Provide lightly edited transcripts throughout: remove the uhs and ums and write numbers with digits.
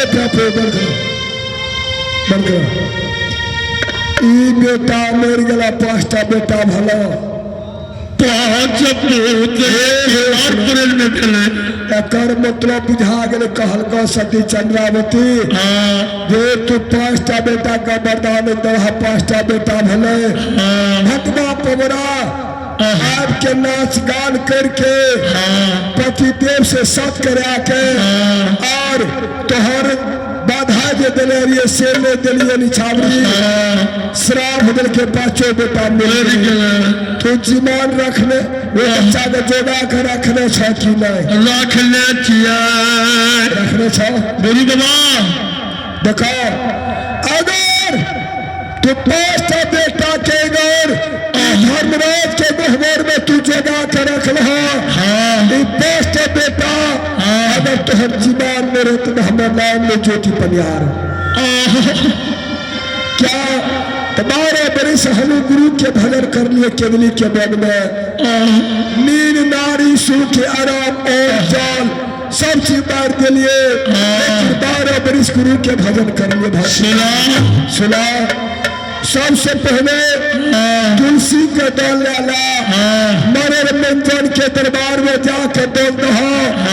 पे बंद बेटा मर गला 5टा बेटा भला 5 एकर मतलब बुझा गए कहलका सती चंद्रावती जे तू 5टा बेटा का वरदान दह 5टा बेटा भले भगवा पवरा आपके नाच गान करके पतिदेव से सत करा के और तोहर बाधा दे दिले से ले दिलिए निछावरी श्राप दिल के 5 बेटा मिल तू जीवन रखने वो बच्चा के जोड़ा के रखने छ कि नहीं रखने छ बोली बाबा देखो अगर तू 5टा बेटा के गौर धर्मराज के गहवर में तू जगा के रख रहा 5टा बेटा अगर तुहर जीवन में रहते तो हमारे नाम में ज्योति पनिहार क्या तुम्हारे बड़े सहनु गुरु के भजन कर लिए केवली के मन में नींद नारी सु के आराम और जान सब चीज मार के लिए 12 बरिस गुरु के भजन कर लिए सुना सबसे पहले तुलसी के दौल लाला मरर मंजन के दरबार में जाकर बोल दो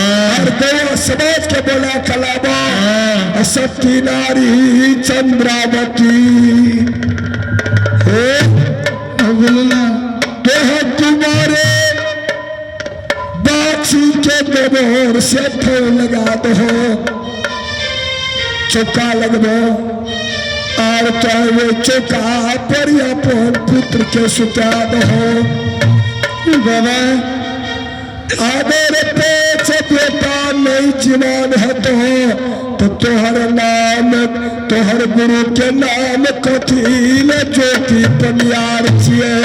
और गया समाज के बोला कलामा सती नारी चंद्रावती तुम्हारे बाछी के गोबर से लगा दो चौका लगो और चाहे वो चौका पर अपन पुत्र के सुता दो बाबा अगर पेच बेटा नहीं जीवन है तो तोहर नाम तोहर गुरु के नाम कथी ले ज्योति पनियार छिए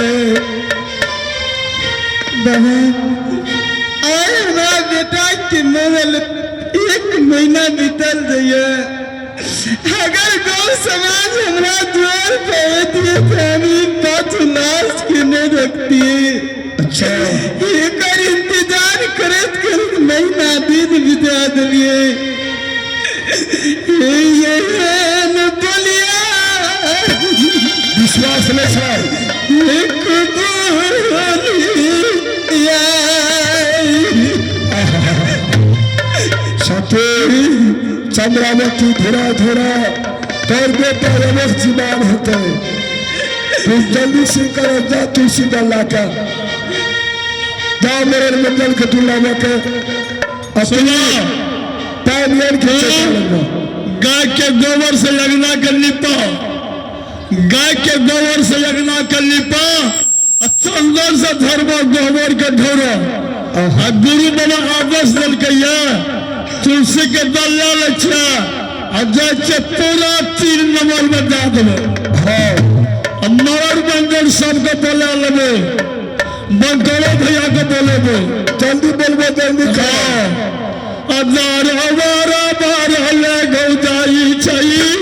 बाबा बेटा के मोबाइल 1 महीना बीतल जाइए अगर गौ समाज हमरा द्वार पे 5 लाश के नहीं रखती अच्छा एकर इंतजार करत करत महीना दिन बिता दिए ये बोलिया विश्वास में सतेरी चंद्रावती धीरा धीरा तोर बेटा रमक जीवन होते तू जल्दी से कर जा तुलसी डला का जा मेरे मंडल के तुलना के असली पानियर के गाय के गोबर से लगना कर लिपा गाय के गोबर से लगना कर लिपा चंदन से धर्म गोबर के ढोरो गुरु बाबा आदेश दल के तुलसी के दल्ला लच्छा जैसे पूरा 3 नंबर में जा देवे मरर बंदर सबको बोला लेवे बंकरो भैया को बोले जल्दी बोलबो जल्दी अजार हमारा बार हले गौदाई चाहिए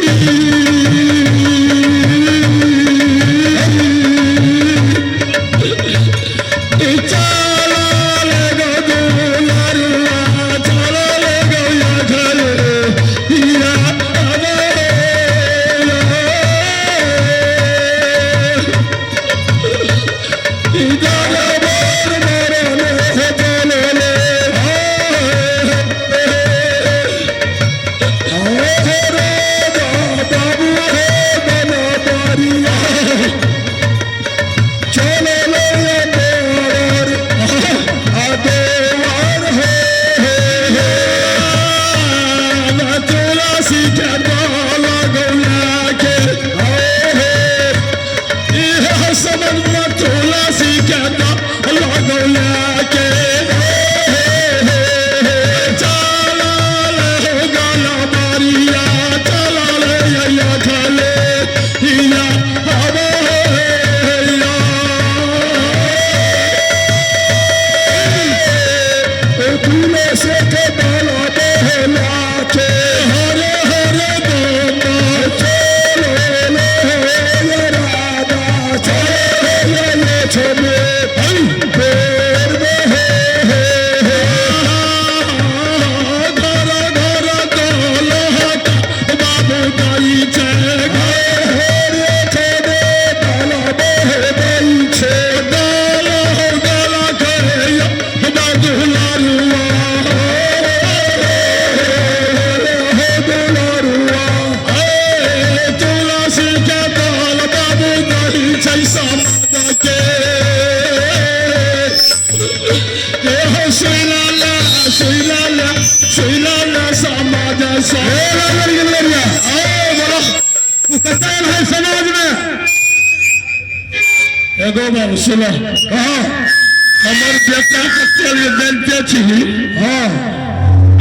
कतल है समाज में। एगो बात सुनो, कहा हमर बेटा के तेल देते छी। हाँ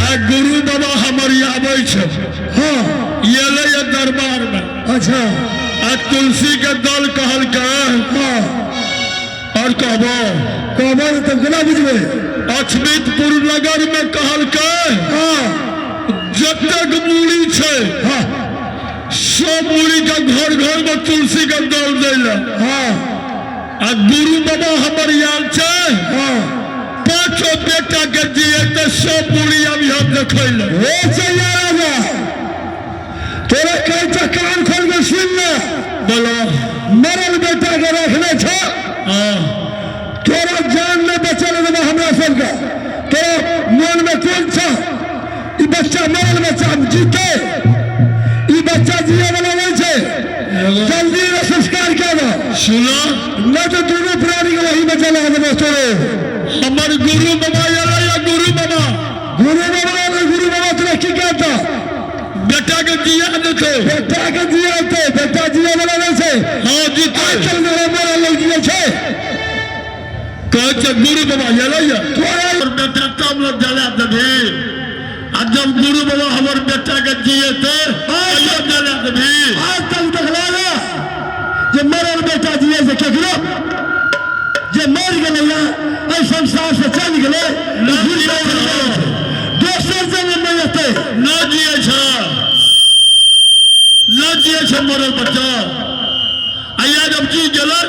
आ गुरु बाबा हमर आबै छै। हाँ ये ले ये दरबार में। अच्छा आ तुलसी के दल कहल के हाँ और कहबो कबर तो केना बुझबे। अछमितपुर नगर में कहल के हाँ जतक मूड़ी छै हाँ सब मूड़ी का घर घर में तुलसी के दल दैला। हाँ आ गुरु बाबा हमर याद छै। हाँ 5 बेटा के दिए तो सब मूड़ी अब हम देखैले। हे चैया राजा तोरा कई टा कान खोल के सुन ले। बोलो मरल बेटा के रखने छ। हाँ तोरा जान में बचल देबा हमरा सबके। तोरा मन में कोन छ ई बच्चा मरल बच्चा जीते। ई बच्चा जिए वाला नहीं छै। जल्दी रे संस्कार कर दो। सुनो न तो दोनों प्राणी के वही में चला देबो तोरे। हमर गुरु बाबा या गुरु बाबा गुरु बाबा तोरा की कहता बेटा के दिया देते। बेटा के दिया तो बेटा जिए वाला नहीं छै। हाँ जीते आजकल मेरा मरल लोग जिए छै। कहते गुरु बाबा या तोरा और बेटा कम लोग जला देबी। आ जब गुरु बाबा हमर बेटा के दिए थे आयो जला देबी। आज तक देखला ना जे मरल बेटा जिए से केकरो जे मर गेलै ना एहि संसार से चल गेलै दोसर जन्म में एतै न जिए छ मरल बच्चा। आया जब जी गेलै